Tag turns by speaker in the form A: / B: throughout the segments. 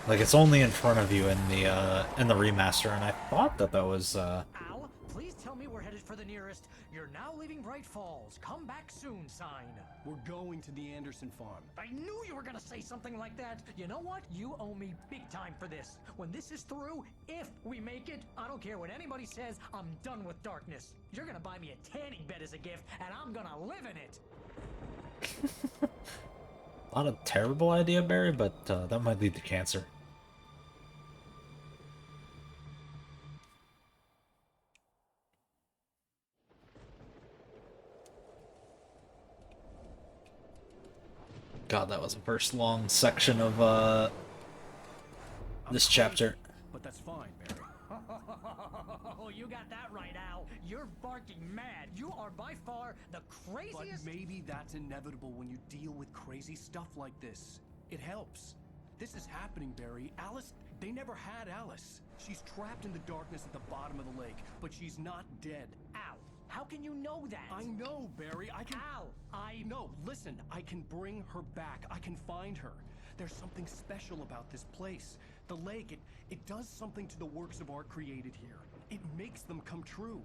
A: Like, it's only in front of you in the remaster, and I thought that that was,
B: Al, please tell me we're headed for the nearest "You're now leaving Bright Falls. Come back soon" sign.
C: We're going to the Anderson farm.
B: I knew you were gonna say something like that. You know what? You owe me big time for this. When this is through, if we make it, I don't care what anybody says, I'm done with darkness. You're gonna buy me a tanning bed as a gift, and I'm gonna live in it.
A: not a terrible idea, Barry, but that might lead to cancer. God, that was the first long section of this chapter.
C: But that's fine, Barry.
B: Oh, you got that right, Al. You're barking mad. You are by far the
C: But
B: craziest.
C: maybe that's inevitable when you deal with crazy stuff like this. It helps. This is happening, Barry. Alice, they never had Alice. She's trapped in the darkness at the bottom of the lake, but she's not dead.
B: Al, how can you know that?
C: I know, Barry. I can...
B: Al,
C: No, listen. I can bring her back. I can find her. There's something special about this place. The lake, it does something to the works of art created here. It makes them come true.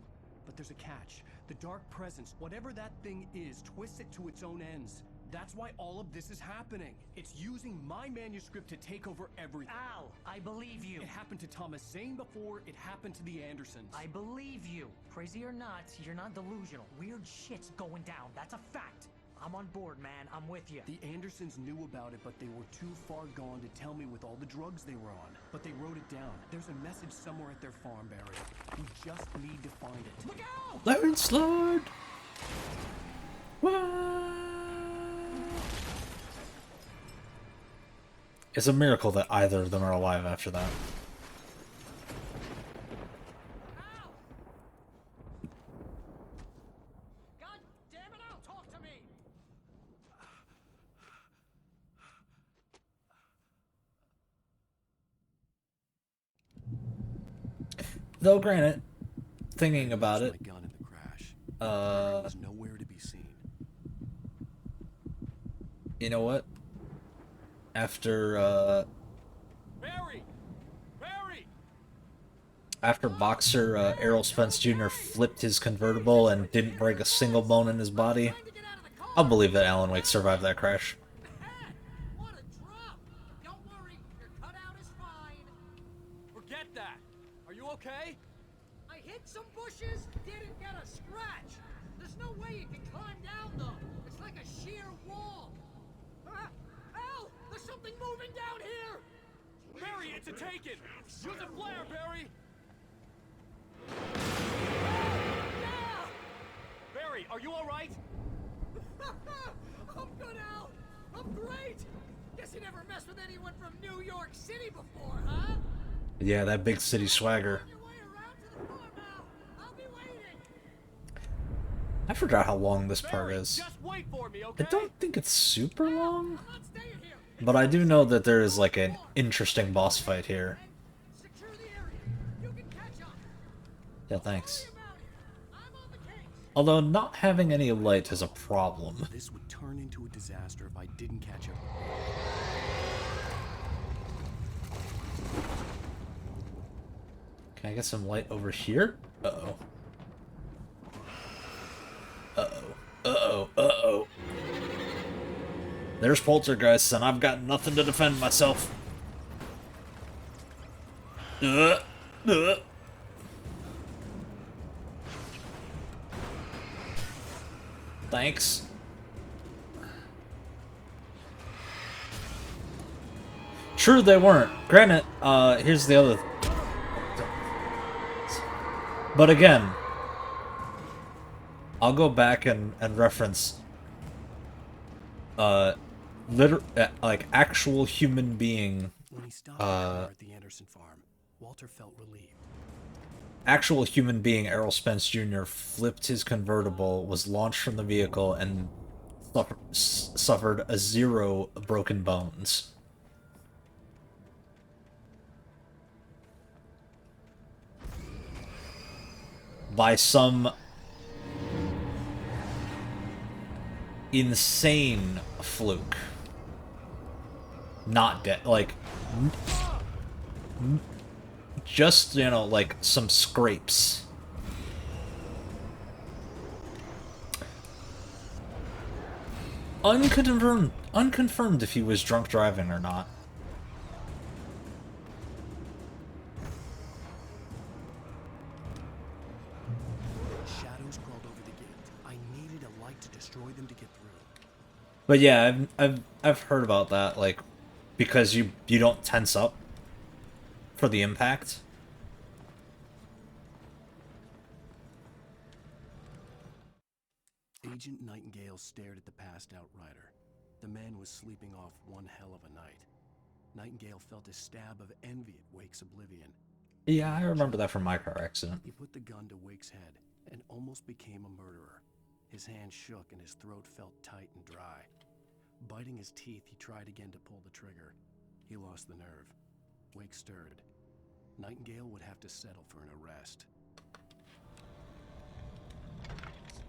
C: But there's a catch. The dark presence, whatever that thing is, twists it to its own ends. That's why all of this is happening. It's using my manuscript to take over everything.
B: Al, I believe you.
C: It happened to Thomas Zane before, it happened to the Andersons.
B: I believe you. Crazy or not, you're not delusional. Weird shit's going down. That's a fact. I'm on board, man. I'm with you.
C: The Andersons knew about it, but they were too far gone to tell me with all the drugs they were on. But they wrote it down. There's a message somewhere at their farm, Barry. We just need to find it.
B: Look out!
A: Landslide! It's a miracle that either of them are alive after that.
B: Al! God damn it, Al, talk to me!
A: Though, granted, thinking about it,
C: My gun in the crash.
A: uh,
C: Was nowhere to be seen.
A: you know what? After,
C: Barry! Barry!
A: after boxer Errol Spence Jr. flipped his convertible and didn't break a single bone in his body, I'll believe that Alan Wake survived that crash.
B: What a drop! Don't worry, your cutout is fine.
C: Forget that! Are you okay?
B: I hit some bushes, didn't get a scratch. There's no way you can climb down, though. It's like a sheer wall. Al, there's something moving down here.
C: Barry, it's a taken! Use a flare, Barry!
B: Yeah!
C: Barry, are you alright?
B: I'm good, Al. I'm great. Guess you never messed with anyone from New York City before, huh?
A: Yeah, that big city swagger.
B: On your way around to the farm, Al. I'll be waiting.
A: I forgot how long this part
C: Barry,
A: is.
C: just wait for me, okay?
A: I don't think it's super long,
B: I'm not staying here.
A: but I do know that there is like an interesting boss fight here.
B: Secure the area. You can catch up.
A: Yeah, thanks.
B: Worry about it. I'm on the case.
A: Although not having any light is a problem.
C: This would turn into a disaster if I didn't catch up.
A: Can I get some light over here? Uh-oh. Uh-oh. Uh-oh. Uh-oh. There's poltergeists, and I've got nothing to defend myself. Uh. Thanks. True, they weren't. Granted, here's the other... But again, I'll go back and reference like actual human being
C: When he stopped at the Anderson farm, Walter felt relieved.
A: actual human being Errol Spence Jr. flipped his convertible, was launched from the vehicle, and suffered a 0 broken bones. By some insane fluke. Not dead. Like, Just, you know, like some scrapes. Unconfirmed if he was drunk driving or not.
C: Shadows crawled over the gate. I needed a light to destroy them to get through.
A: But yeah, I've heard about that, like, because you don't tense up for the impact.
C: Agent Nightingale stared at the passed out rider. The man was sleeping off one hell of a night. Nightingale felt a stab of envy at Wake's oblivion.
A: Yeah, I remember that from my car accident.
C: He put the gun to Wake's head and almost became a murderer. His hand shook and his throat felt tight and dry. Biting his teeth, he tried again to pull the trigger. He lost the nerve. Wake stirred. Nightingale would have to settle for an arrest.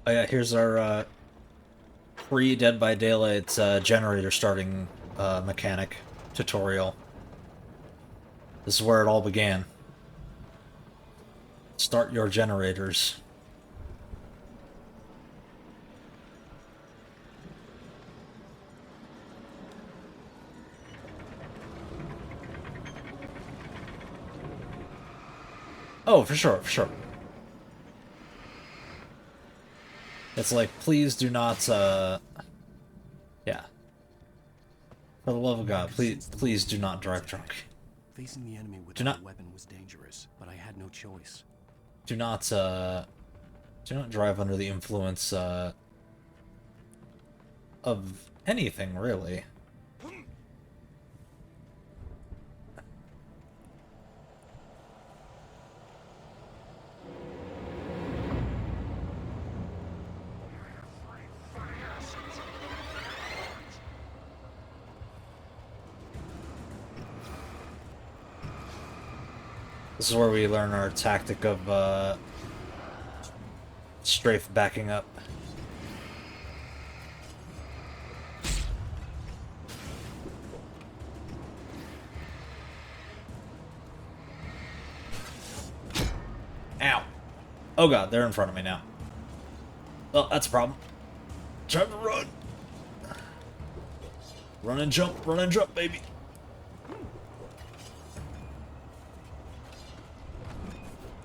A: Oh yeah, here's our pre-Dead by Daylight generator starting mechanic tutorial. This is where it all began. Start your generators. Oh, for sure, for sure. It's like, please do not, yeah. For the love of God, please do not drive drunk.
C: Facing the enemy with
A: a
C: weapon was dangerous, but I had no choice.
A: Do not drive under the influence, of anything, really. This is where we learn our tactic of, strafe backing up. Ow. Oh god, they're in front of me now. Well, that's a problem. Time to run. Run and jump, baby.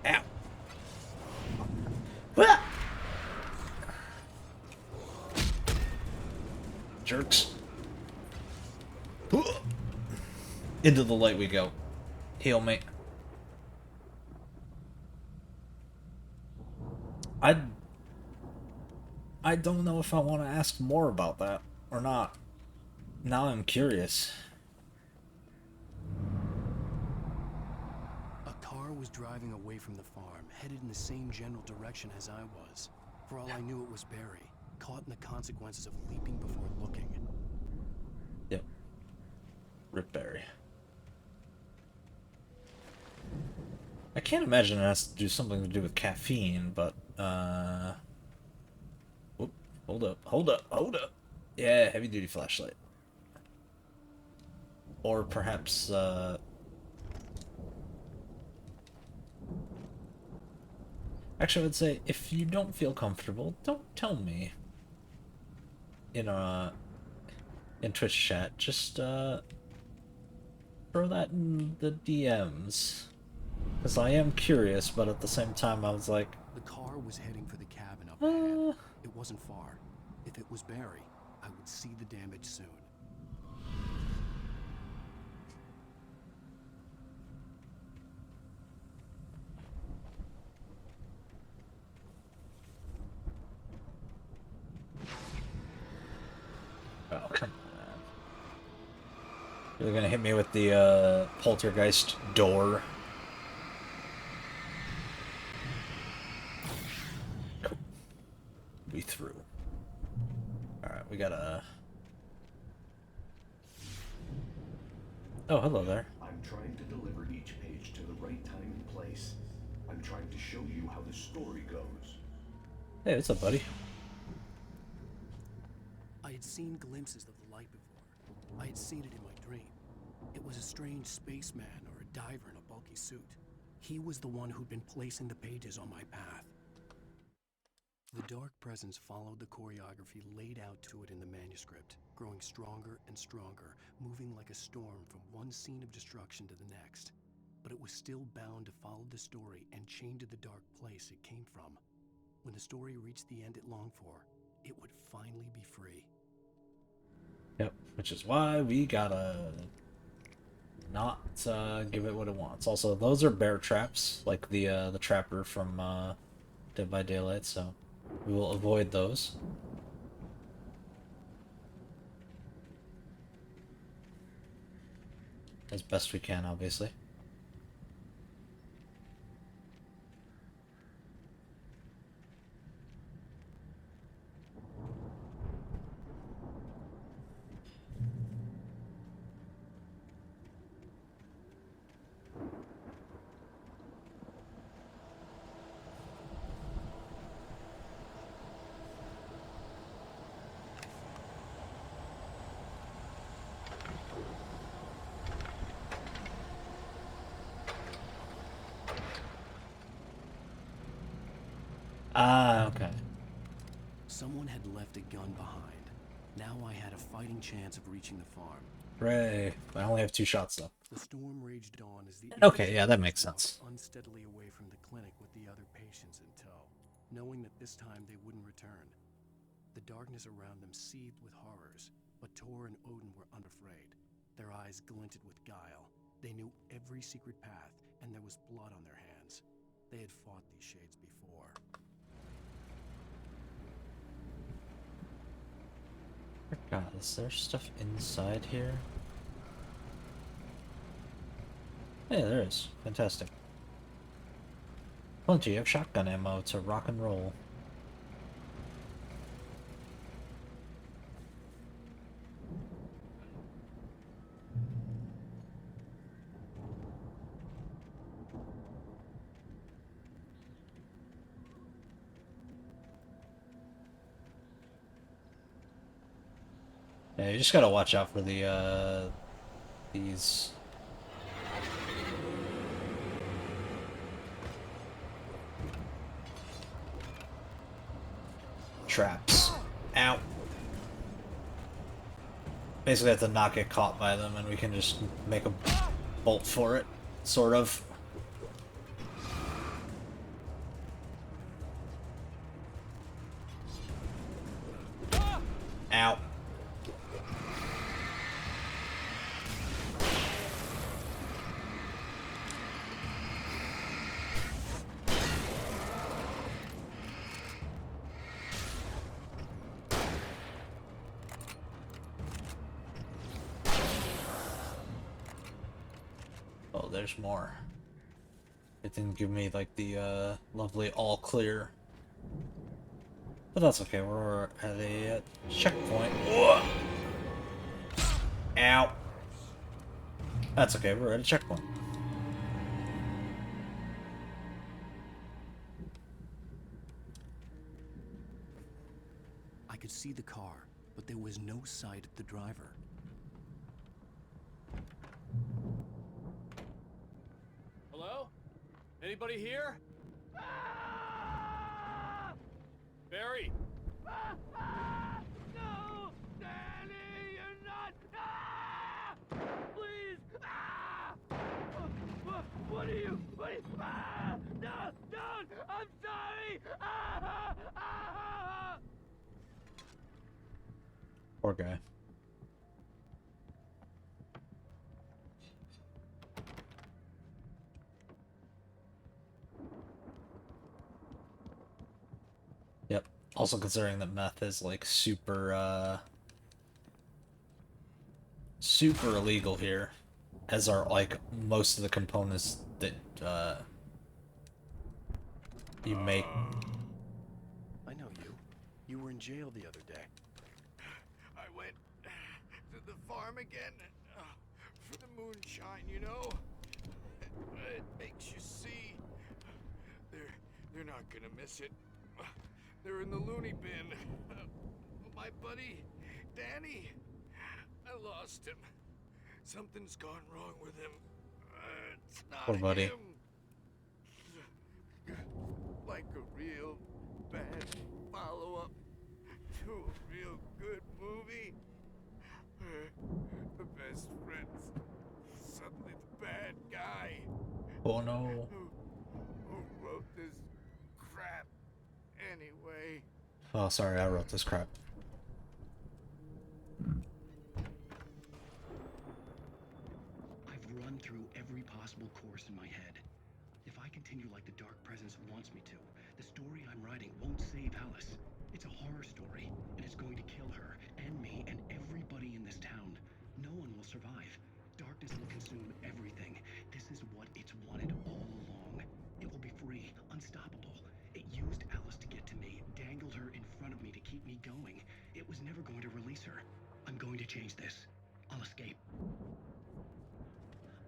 A: Ow. Ah! Jerks. Into the light we go. Heal me. I don't know if I want to ask more about that or not. Now I'm curious.
C: A car was driving away from the farm, headed in the same general direction as I was. For all I knew, it was Barry, caught in the consequences of leaping before looking.
A: Yep. Rip Barry. I can't imagine it has to do something to do with caffeine, but, whoop, hold up. Yeah, heavy-duty flashlight. Or perhaps, actually, I would say, if you don't feel comfortable, don't tell me in Twitch chat. Just, throw that in the DMs. Because I am curious, but at the same time, I was like...
C: The car was heading for the cabin up ahead. It wasn't far. If it was Barry, I would see the damage soon.
A: Oh, come on. You're gonna hit me with the, poltergeist door. Cool. We through. Alright, we gotta... Oh, hello there.
D: I'm trying to deliver each page to the right time and place. I'm trying to show you how the story goes.
A: Hey, what's up, buddy?
C: I had seen glimpses of the light before. I had seen it in my dream. It was a strange spaceman or a diver in a suit. He was the one who'd been placing the pages on my path. The dark presence followed the choreography laid out to it in the manuscript, growing stronger and stronger, moving like a storm from one scene of destruction to the next. But it was still bound to follow the story and chained to the dark place it came from. When the story reached the end it longed for, it would finally be free.
A: Yep, which is why we gotta not give it what it wants. Also, those are bear traps, like the trapper from Dead by Daylight, so we will avoid those. As best we can, obviously. Ah, okay.
C: Someone had left a gun behind. Now I had a fighting chance of reaching the farm.
A: Hooray. I only have 2 shots, though.
C: The storm raged on as the
A: Okay, yeah, that makes sense.
C: walked unsteadily away from the clinic with the other patients in tow, knowing that this time they wouldn't return. The darkness around them seethed with horrors, but Tor and Odin were unafraid. Their eyes glinted with guile. They knew every secret path, and there was blood on their hands. They had fought these shades before.
A: God, is there stuff inside here? Yeah, there is. Fantastic. Plenty of shotgun ammo to rock and roll. Yeah, you just gotta watch out for the, these... traps. Ow. Basically have to not get caught by them and we can just make a bolt for it, sort of. Ow. Oh, there's more. It didn't give me, like, the, lovely all clear. But that's okay, we're at a checkpoint. Whoa! Ow! That's okay, we're at a checkpoint.
C: I could see the car, but there was no sight of the driver.
E: Hello? Anybody here? Barry!
F: No! Danny, you're not! Please! What are you? No! Don't! I'm sorry!
A: Poor guy. Yep. Also considering that meth is like super illegal here, as are like most of the components that you make.
C: I know you. You were in jail the other day.
F: I went to the farm again for the moonshine, you know? It makes you see. They're not gonna miss it. They're in the loony bin. My buddy, Danny, I lost him. Something's gone wrong with him. It's not
A: Poor buddy.
F: him. Like a real bad follow-up to a real good movie. The best friend's suddenly the bad guy.
A: Oh no.
F: Who wrote this crap anyway?
A: Oh, sorry, I wrote this crap.
G: I've run through every possible course in my head. If I continue like the Dark Presence wants me to, the story I'm writing won't save Alice. It's a horror story, and it's going to kill her, and me, and everybody in this town. No one will survive. Darkness will consume everything. This is what it's wanted all along. It will be free, unstoppable. It used Alice to get to me, dangled her in front of me to keep me going. It was never going to release her. I'm going to change this. I'll escape.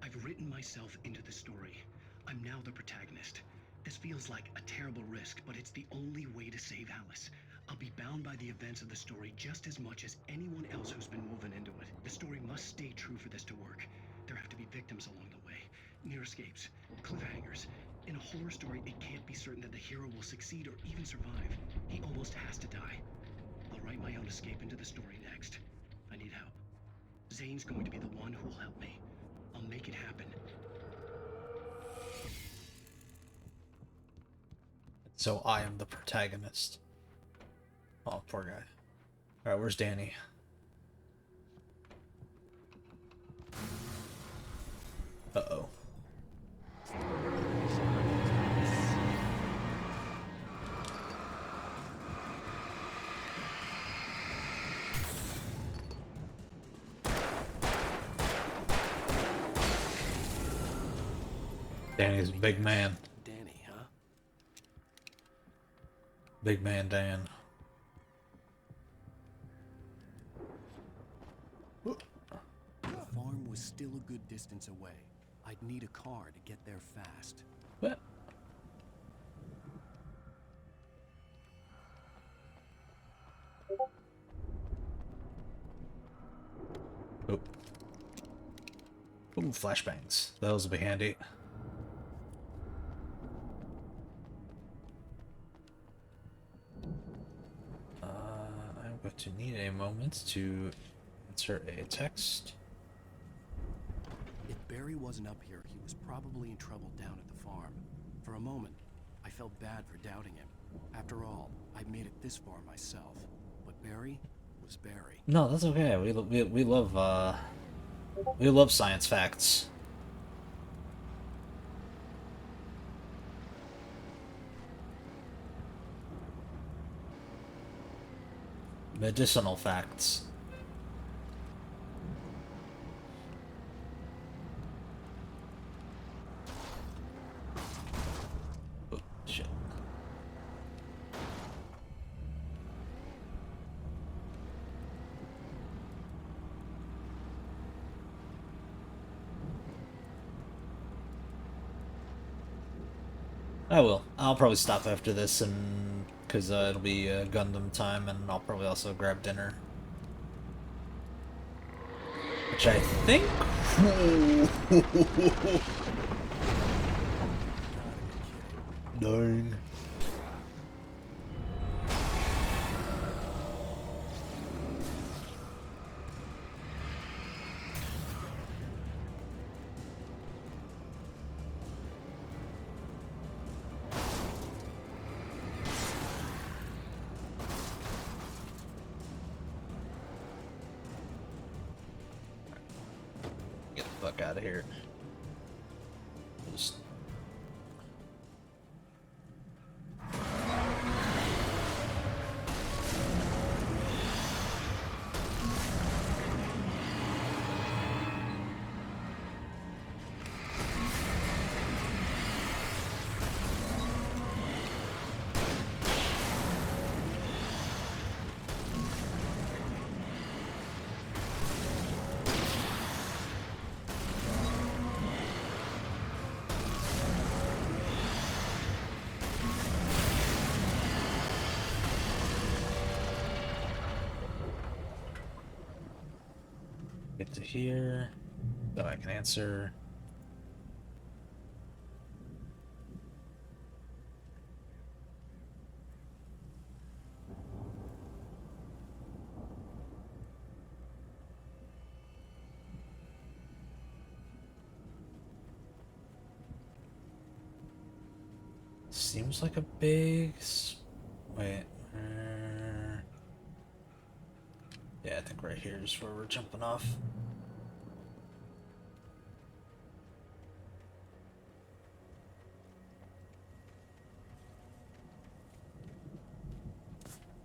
G: I've written myself into the story. I'm now the protagonist. This feels like a terrible risk, but it's the only way to save Alice. I'll be bound by the events of the story just as much as anyone else who's been woven into it. The story must stay true for this to work. There have to be victims along the way, near escapes, cliffhangers. In a horror story, it can't be certain that the hero will succeed or even survive. He almost has to die. I'll write my own escape into the story next. I need help. Zane's going to be the one who'll help me. I'll make it happen.
A: So I am the protagonist. Oh, poor guy. Alright, where's Danny? Uh-oh. Danny's a big man.
C: Danny, huh?
A: Big man Dan.
C: The farm was still a good distance away. I'd need a car to get there fast.
A: What? Oh. Ooh, flashbangs. Those will be handy. I'm going to need a moment to insert a text.
C: If Barry wasn't up here, he was probably in trouble down at the farm. For a moment, I felt bad for doubting him. After all, I made it this far myself. But Barry was Barry.
A: No, that's okay. We love science facts. Medicinal facts. Oh, shit. I will. I'll probably stop after this, and because it'll be Gundam time, and I'll probably also grab dinner. Which I think. Dang. Get the fuck out of here. Just... Get to here, so I can answer. Seems like a big... Wait. Yeah, I think right here is where we're jumping off.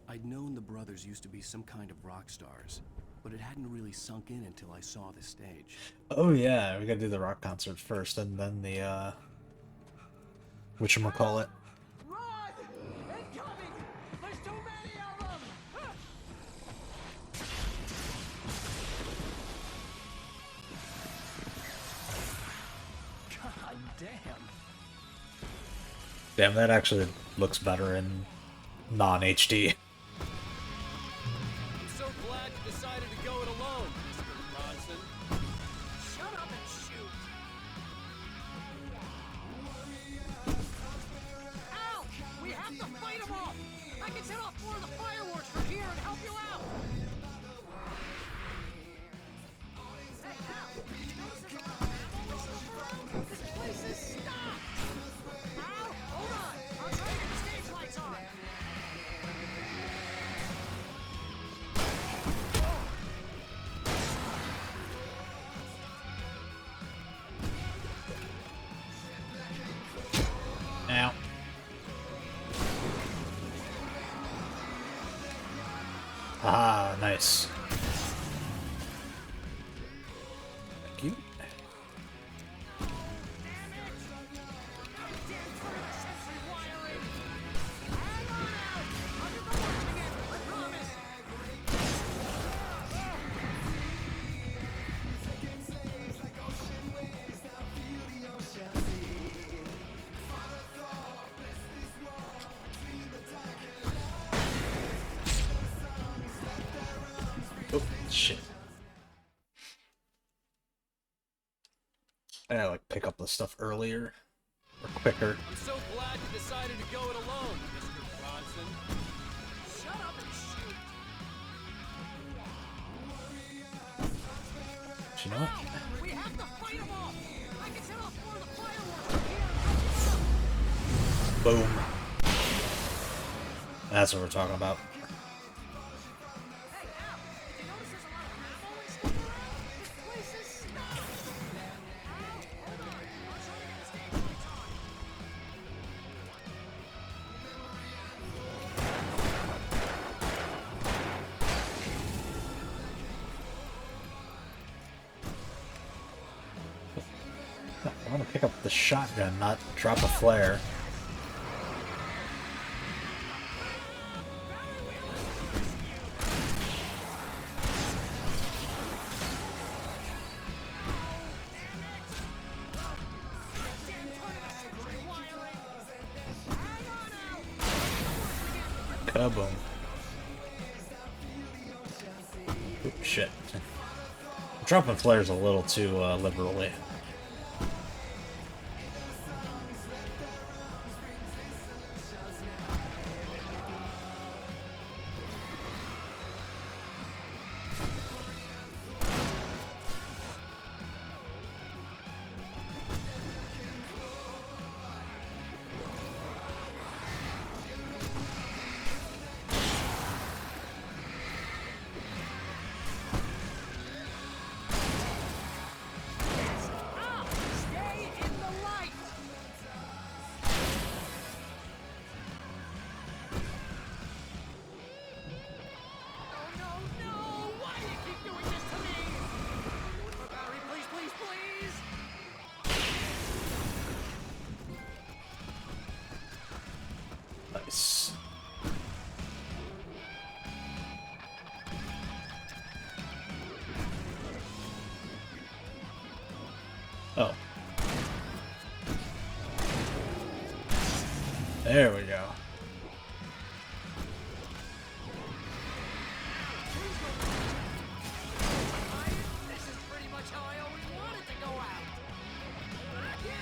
C: I'd known the brothers used to be some kind of rock stars, but it hadn't really sunk in until I saw the stage.
A: Oh yeah, we gotta do the rock concert first, and then the whatchamacallit.
B: Run! Incoming! There's too many of them!
C: God damn.
A: Damn, that actually looks better in non-HD.
E: I'm so glad you decided to go it alone, Mr. Bronson.
B: Shut up and shoot! Ow! We have to fight them off! I can set off more of the fireworks from here and help you out! Hey, Al! Did you notice there's a lot of ammo and stuff around? This place is stocked! Al, hold on! I'll try to get the stage lights on!
A: Now. Ah, nice. Thank you. Oh, shit. I gotta like pick up the stuff earlier or quicker.
E: I'm so glad you decided to go it alone, Mr. Bronson.
B: Shut up and shoot!
A: But you know what?
B: We have to fight them off! I can set off more of the fireworks from here and help you out!
A: Boom. That's what we're talking about.
B: Hey, Al! Did you notice there's a lot of ammo and stuff around? This place is stocked! Al, hold on! I'll try to get the stage lights on!
A: I want to pick up the shotgun, not drop a flare. Kaboom. Oops, shit. I'm dropping flares a little too liberally.
B: Stay in the light! Oh no, no! Why do you keep doing this to me? One more battery, please, please, please!
A: Nice. Oh. There we go.
B: This is pretty much how I always wanted to go out! Get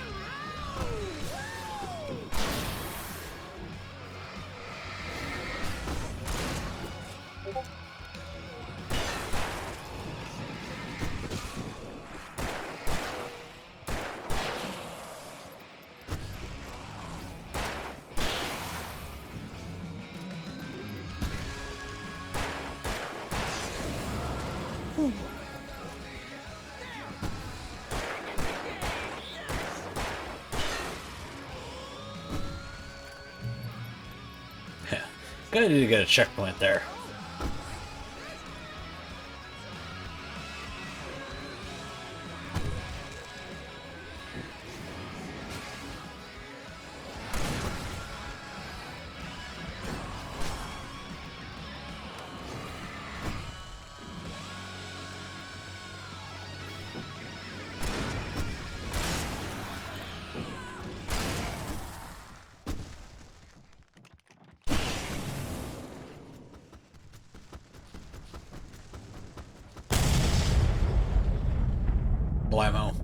A: Good to get a checkpoint there. Blammo.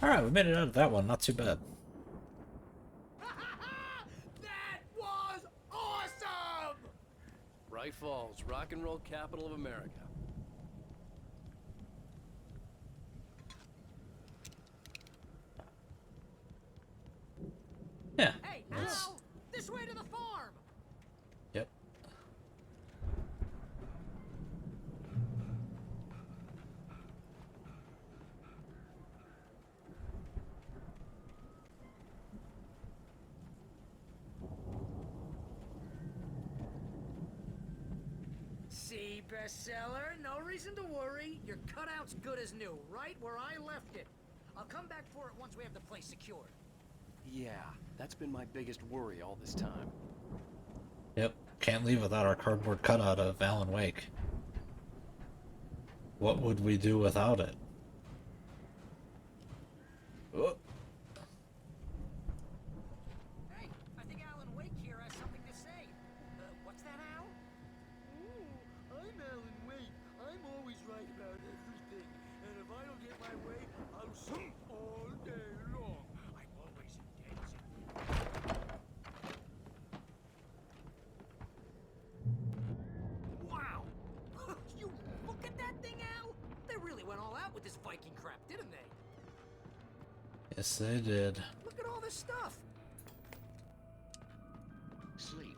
A: Alright, we made it out of that one. Not too bad.
F: That was awesome!
E: Bright Falls, rock and roll capital of America.
A: Yeah.
B: Hey,
A: that's-
B: Al! This way to the farm!
A: Yep.
B: See, bestseller? No reason to worry. Your cutout's good as new, right where I left it. I'll come back for it once we have the place secured.
C: Yeah, that's been my biggest worry all this time.
A: Yep. Can't leave without our cardboard cutout of Alan Wake. What would we do without it? Oh.
B: Hey, I think Alan Wake here has something to say. What's that, Al?
H: Ooh, I'm Alan Wake. I'm always right about everything. And if I don't get my way, I'll sing all day long. I'm always in danger.
B: Wow! You look at that thing, Al! They really went all out with this Viking crap, didn't they?
A: Yes, they did.
B: Look at all this stuff!
G: Sleep.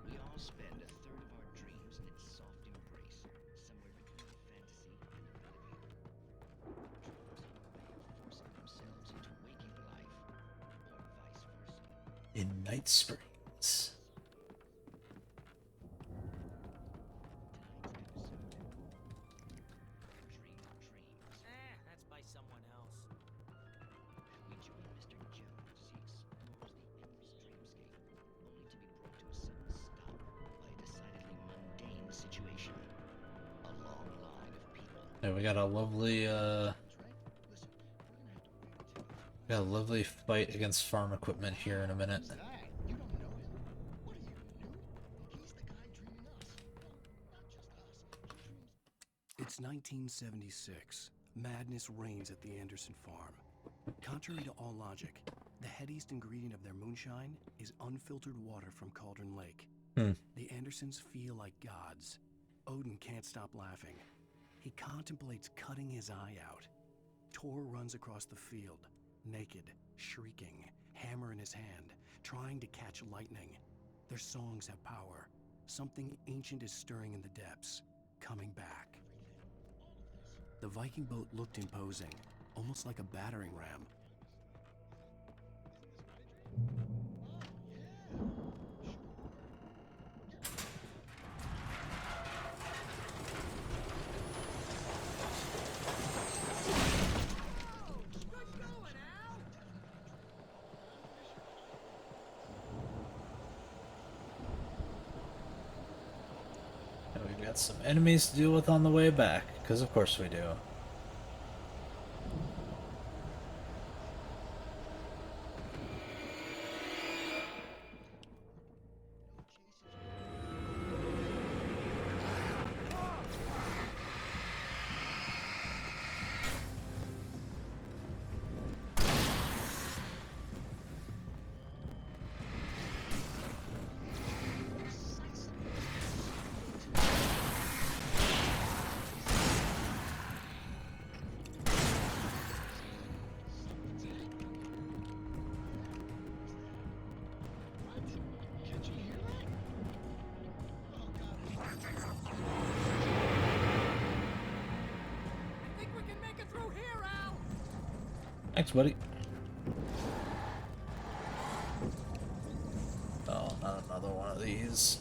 G: We all spend a third of our dreams in its soft embrace, somewhere between fantasy and oblivion. Dreams have a way of forcing themselves into waking life, or vice versa.
A: In Night Springs.
B: That's by someone else.
G: We join Mr. Jones as he explores the endless dreamscape, only to be brought to a sudden stop by a decidedly mundane situation. A long line of people.
A: Yeah, we got a lovely we got a lovely fight against farm equipment here in a minute.
H: You don't know him? What are you, new? He's the guy dreaming us. Well, not just us. He dreams.
C: It's 1976. Madness reigns at the Anderson farm. Contrary to all logic, the headiest ingredient of their moonshine is unfiltered water from Cauldron Lake. The Andersons feel like gods. Odin can't stop laughing. He contemplates cutting his eye out. Tor runs across the field, naked, shrieking, hammer in his hand, trying to catch lightning. Their songs have power. Something ancient is stirring in the depths, coming back. The Viking boat looked imposing, almost like a battering ram.
B: Good going, Al!
A: And we've got some enemies to deal with on the way back, because of course we do.
B: I think we can make it through here, Al!
A: Thanks, buddy. another one of these.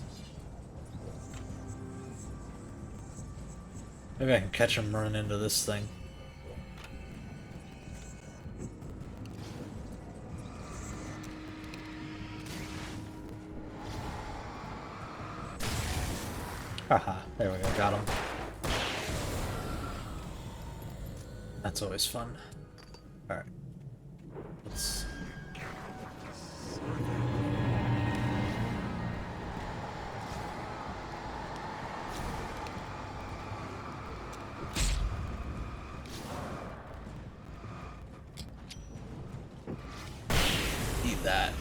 A: Maybe I can catch him running into this thing. Haha, there we go, got him. That's always fun. Alright. Let's... Eat that.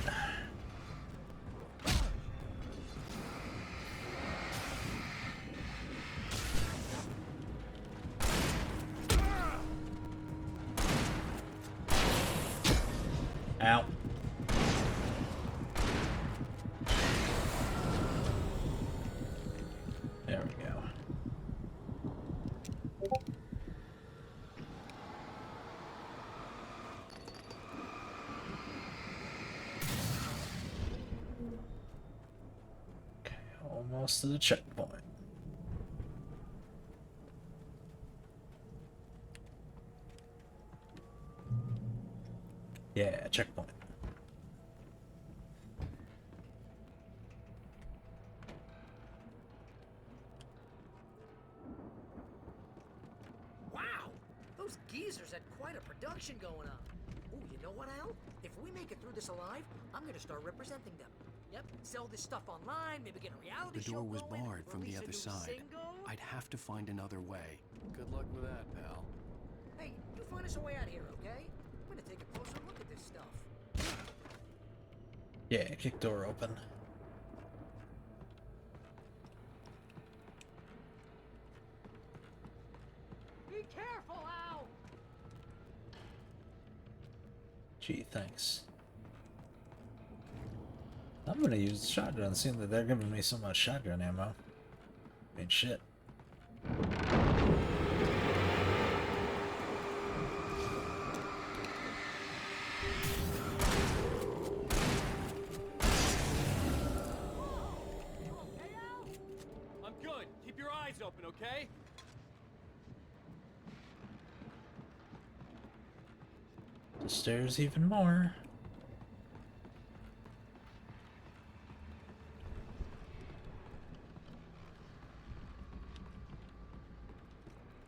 A: Ow. There we go. Okay, almost to the checkpoint. Yeah, checkpoint.
B: Wow! Those geezers had quite a production going on. Ooh, you know what, Al? If we make it through this alive, I'm gonna start representing them. Yep, sell this stuff online, maybe get a reality
C: The
B: show
C: door was
B: going,
C: barred from the
B: release a
C: other
B: new
C: side.
B: single.
C: I'd have to find another way.
E: Good luck with that, pal.
B: Hey, you find us a way out of here, okay? I'm gonna take a closer look at this stuff.
A: Yeah, kick door open.
B: Be careful, Al!
A: Gee, thanks. I'm gonna use the shotgun, seeing that they're giving me so much shotgun ammo. I mean, shit.
E: I'm good. Keep your eyes open, okay?
A: The stairs even more.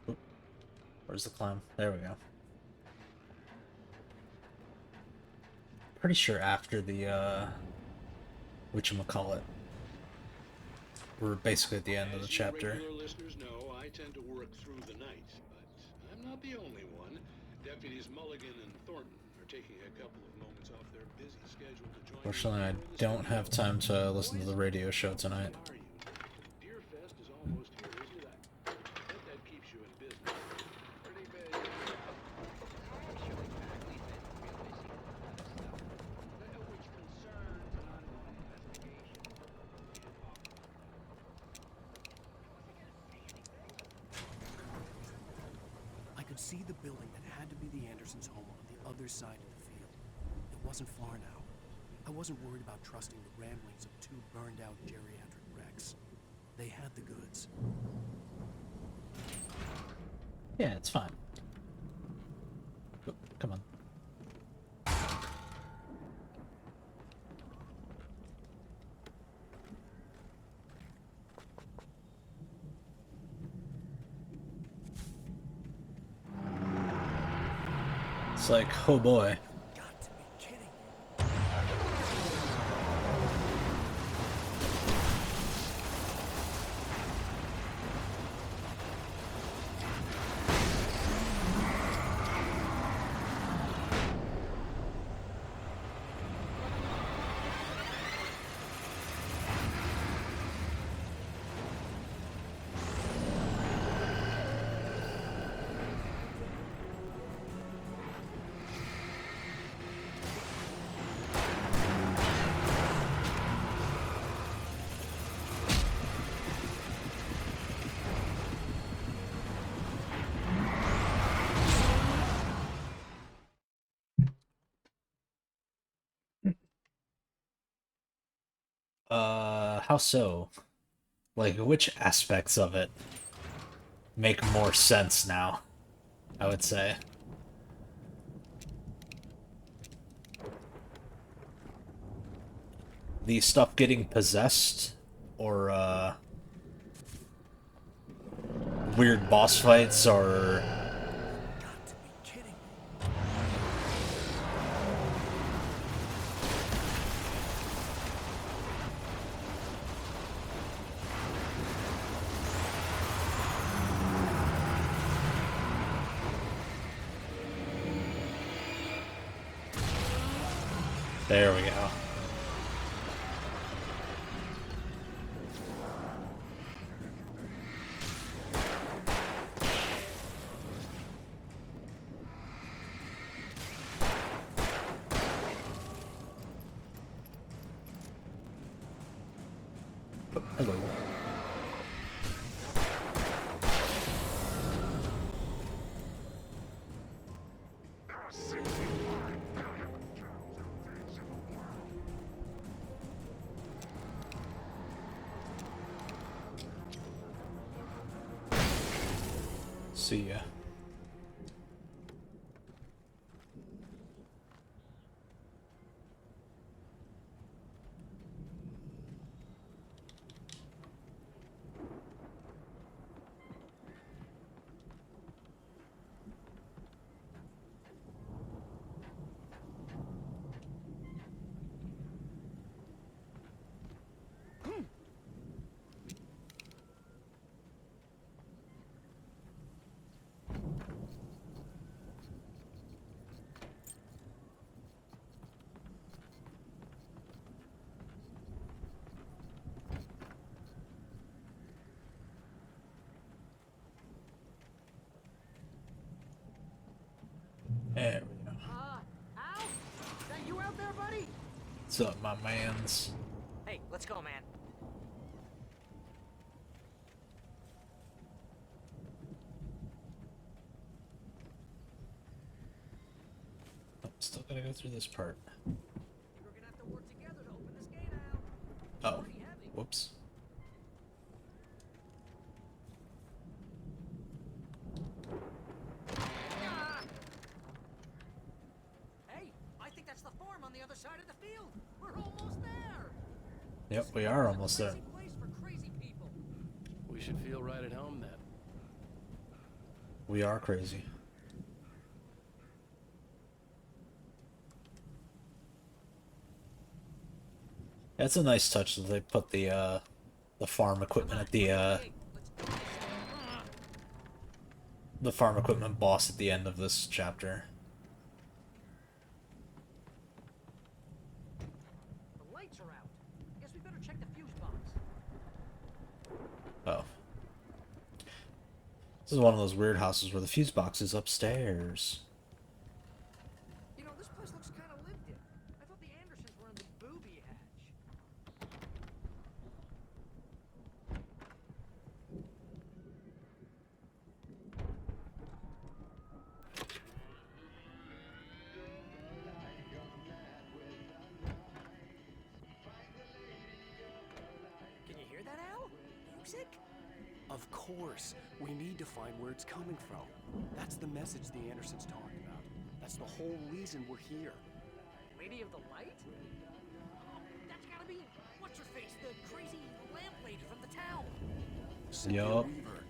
A: Oop. Where's the climb? There we go. Pretty sure after the whatchamacallit, we're basically at the end of the
I: As you
A: chapter.
I: regular listeners know, I tend to work through the night, but I'm not the only one. Deputies Mulligan and Thornton are taking a couple of moments off their busy schedule to join me
A: Fortunately, I
I: here in the
A: don't have
I: studio.
A: time to listen to the radio show tonight.
I: How are you? Deerfest is almost here, isn't it? I bet that keeps you in business. Pretty busy. Which concerns an ongoing investigation.
C: I could see the building that had to be the Andersons' home on the other side of the field. It wasn't far now. I wasn't worried about trusting the ramblings of two burned-out geriatric wrecks. They had the goods.
A: Yeah, it's fine. Oh, come on. It's like, oh boy.
C: Got to be kidding.
A: How so? Like, which aspects of it make more sense now, I would say. The stuff getting possessed, or, weird boss fights, or...
C: Got to be kidding me.
A: There we go. Hello. See ya. There we go.
B: Al? Is that you out there, buddy?
A: What's up, my mans?
B: Hey, let's go, man.
A: Oh, still gotta go through this part.
B: We're gonna have to work together to open this gate, Al.
A: Oh, whoops.
B: Hey, I think that's the farm on the other side of the field. We're almost there.
A: Yep, we are almost there.
B: Crazy place for crazy people.
C: We should feel right at home then.
A: We are crazy. It's a nice touch that they put the farm equipment at the farm equipment boss at the end of this chapter.
B: The lights are out. Guess we better check the fuse box.
A: Oh. This is one of those weird houses where the fuse box is upstairs.
B: You know, this place looks kind of lived in. I thought the Andersons were in the booby hatch. Can you hear that, Al? Music?
C: Of course. We need to find where it's coming from. That's the message the Andersons talked about. That's the whole reason we're here.
B: Lady of the Light? Oh, that's gotta be what's her face, the crazy lamp lady from the town.
C: Cynthia
A: Yup.
C: Weaver.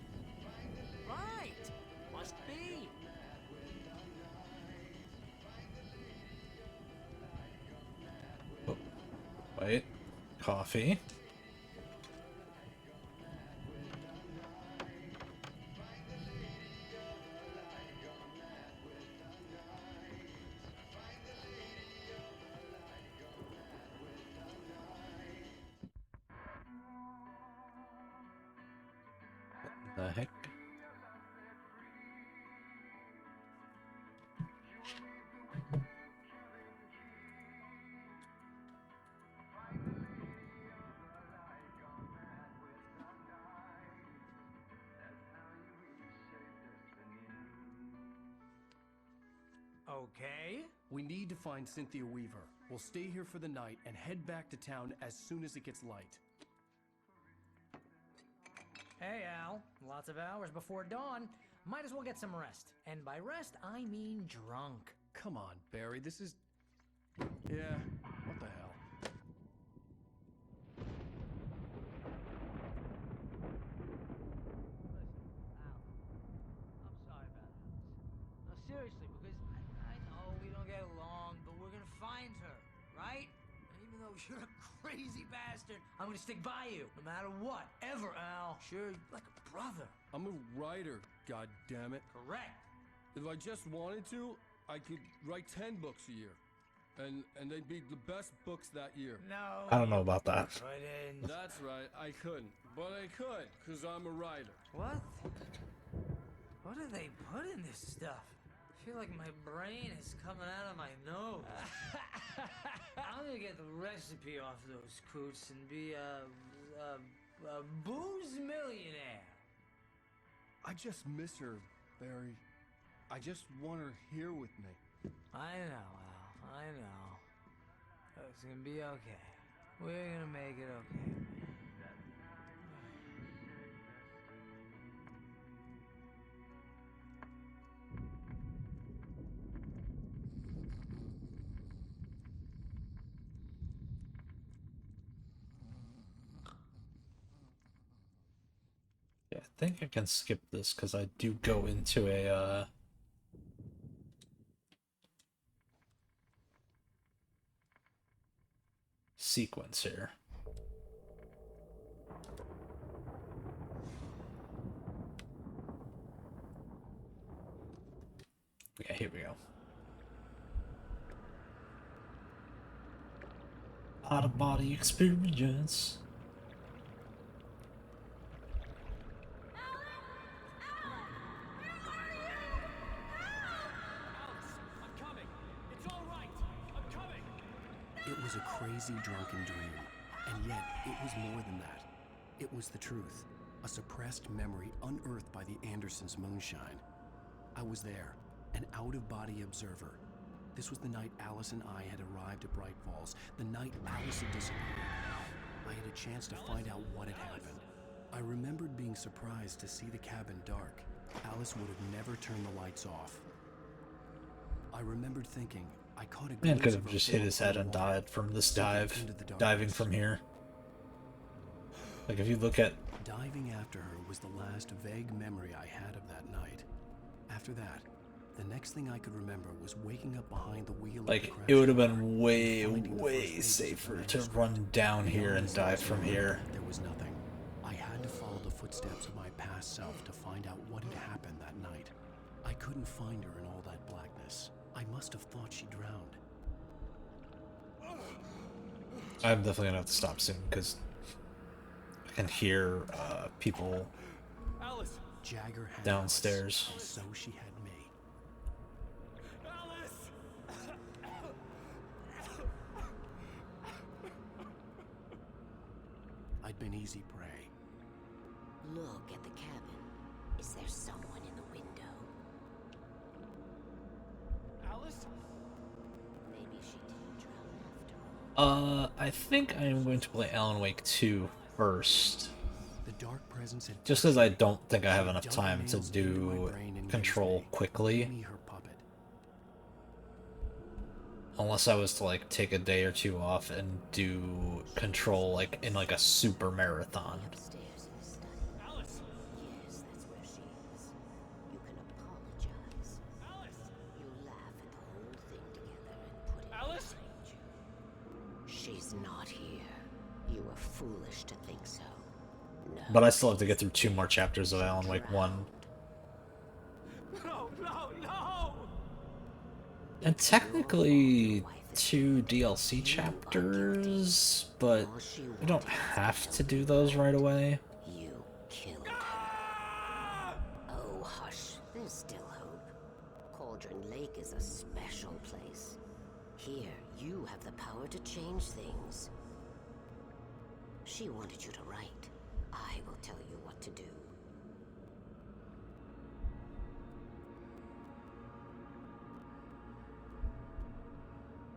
B: Right. Must be.
A: Oh, wait. Coffee. What the heck?
B: Okay.
C: We need to find Cynthia Weaver. We'll stay here for the night and head back to town as soon as it gets light.
B: Hey, Al. Lots of hours before dawn. Might as well get some rest. And by rest, I mean drunk.
C: Come on, Barry, this is... Yeah, what the hell?
H: I'm sorry about Alice. No, seriously, because I know we don't get along, but we're gonna find her, right? And even though you're a crazy bastard, I'm gonna stick by you, no matter what, ever, Al. Sure, like a brother.
C: I'm a writer, god damn it.
B: Correct.
C: If I just wanted to, I could write 10 books a year. And they'd be the best books that year.
B: No.
A: I don't know about that.
B: Couldn't.
C: That's right, I couldn't. But I could, because I'm a writer.
B: What? What do they put in this stuff? I feel like my brain is coming out of my nose. I'm gonna get the recipe off those coots and be a booze millionaire.
C: I just miss her, Barry. I just want her here with me.
B: I know, Al. I know. It's gonna be okay. We're gonna make it okay.
A: Yeah, I think I can skip this because I do go into a sequence here. Okay, here we go. Out of body experience.
G: It was a crazy drunken dream, and yet it was more than that. It was the truth, a suppressed memory unearthed by the Andersons' moonshine. I was there, an out-of-body observer. This was the night Alice and I had arrived at Bright Falls, the night Alice had disappeared. I had a chance to find out what had happened. I remembered being surprised to see the cabin dark. Alice would have never turned the lights off. I remembered thinking, I caught a
A: Man
G: glimpse
A: could
G: of
A: have
G: her
A: just hit
G: form
A: his head
G: on
A: and
G: the wall,
A: died from this
G: sinking
A: dive,
G: into the
A: diving
G: darkness.
A: from here. Like if you look at,
G: Diving after her was the last vague memory I had of that night. After that, the next thing I could remember was waking up behind the wheel of the
A: like
G: crash
A: it would have
G: car
A: been way,
G: and finding the
A: way
G: first pages of the
A: safer to
G: manuscript.
A: run down here
G: Beyond
A: and
G: this
A: dive
G: last
A: from
G: memory,
A: here.
G: There was nothing. I had to follow the footsteps of my past self to find out what had happened that night. I couldn't find her in all that blackness. I must have thought she drowned.
A: I'm definitely gonna have to stop soon because I can hear people
C: Alice!
G: Jagger had
A: downstairs.
G: Alice, and so she had me.
C: Alice!
G: I'd been easy prey.
J: Look at the cabin. Is there someone in the window?
C: Alice?
J: Maybe she didn't drown after all.
A: I think I'm going to play Alan Wake 2 first.
G: The dark presence had
A: Just because I don't think I have
G: She
A: enough
G: dug
A: time to
G: nails into my
A: do
G: brain and
A: control
G: used me,
A: quickly.
G: me her puppet.
A: Unless I was to like take a day or two off and do control like in like a super marathon.
J: Upstairs in the study.
C: Alice!
J: Yes, that's where she is. You can apologize.
C: Alice!
J: You laugh at the whole thing together and put it
C: Alice?
J: behind you. She's not here. You were foolish to think so. No.
A: But I still have to get through 2 more chapters of Alan Wake 1.
C: No, no, no!
A: And technically 2 DLC chapters, but we don't have to do those right away.
J: You killed her. Oh, hush. There's still hope. Cauldron Lake is a special place. Here, you have the power to change things. She wanted you to write. I will tell you what to do.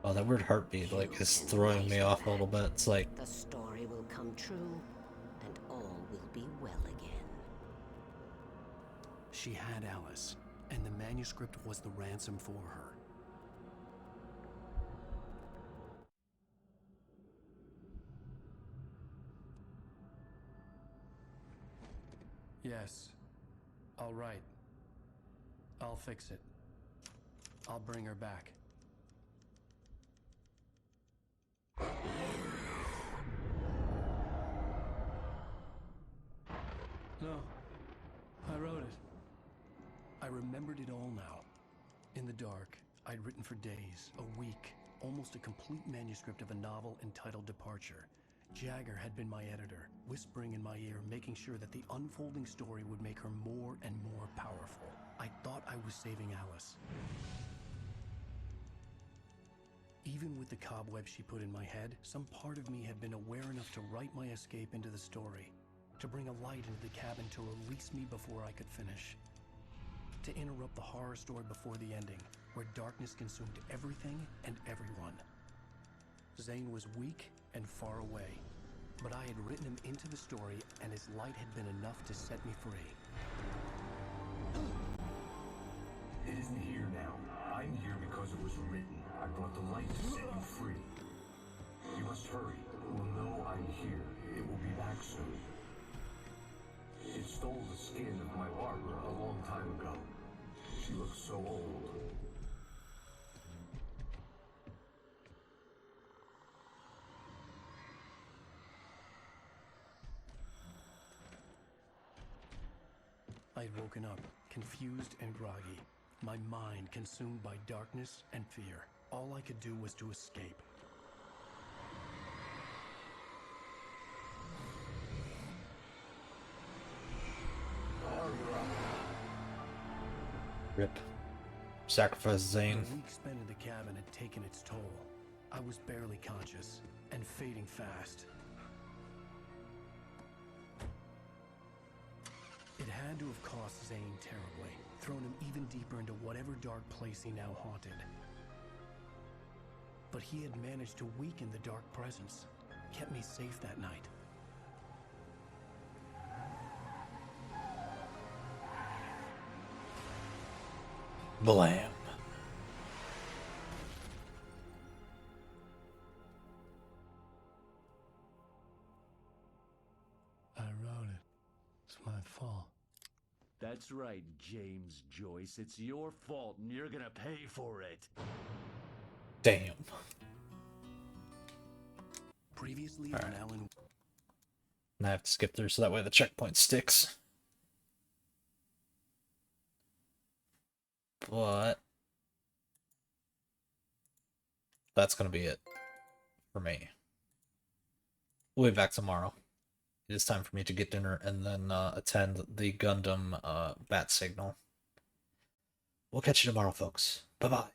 A: Oh, that weird heartbeat like is throwing me off a little bit. It's like
J: The story will come true, and all will be well again.
C: She had Alice, and the manuscript was the ransom for her. Yes. All right. I'll fix it. I'll bring her back. No. I wrote it. I remembered it all now. In the dark, I'd written for days, a week, almost a complete manuscript of a novel entitled Departure. Jagger had been my editor, whispering in my ear, making sure that the unfolding story would make her more and more powerful. I thought I was saving Alice. Even with the cobwebs she put in my head, some part of me had been aware enough to write my escape into the story, to bring a light into the cabin to release me before I could finish, to interrupt the horror story before the ending, where darkness consumed everything and everyone. Zane was weak and far away, but I had written him into the story, and his light had been enough to set me free.
D: It isn't here now. I'm here because it was written. I brought the light to set you free. You must hurry. It will know I'm here. It will be back soon. It stole the skin of my Barbara a long time ago. She looks so old.
C: I'd woken up, confused and groggy, my mind consumed by darkness and fear. All I could do was to escape.
A: Rip. Sacrifice Zane.
C: The week spent in the cabin had taken its toll. I was barely conscious, and fading fast. It had to have cost Zane terribly, thrown him even deeper into whatever dark place he now haunted. But he had managed to weaken the dark presence, kept me safe that night.
A: Blam.
C: I wrote it. It's my fault.
K: That's right, James Joyce. It's your fault, and you're gonna pay for it.
A: Damn.
C: Previously
A: All
C: on
A: right.
C: Alan.
A: And I have to skip through so that way the checkpoint sticks. But that's gonna be it for me. We'll be back tomorrow. It is time for me to get dinner and then attend the Gundam bat signal. We'll catch you tomorrow, folks. Bye-bye.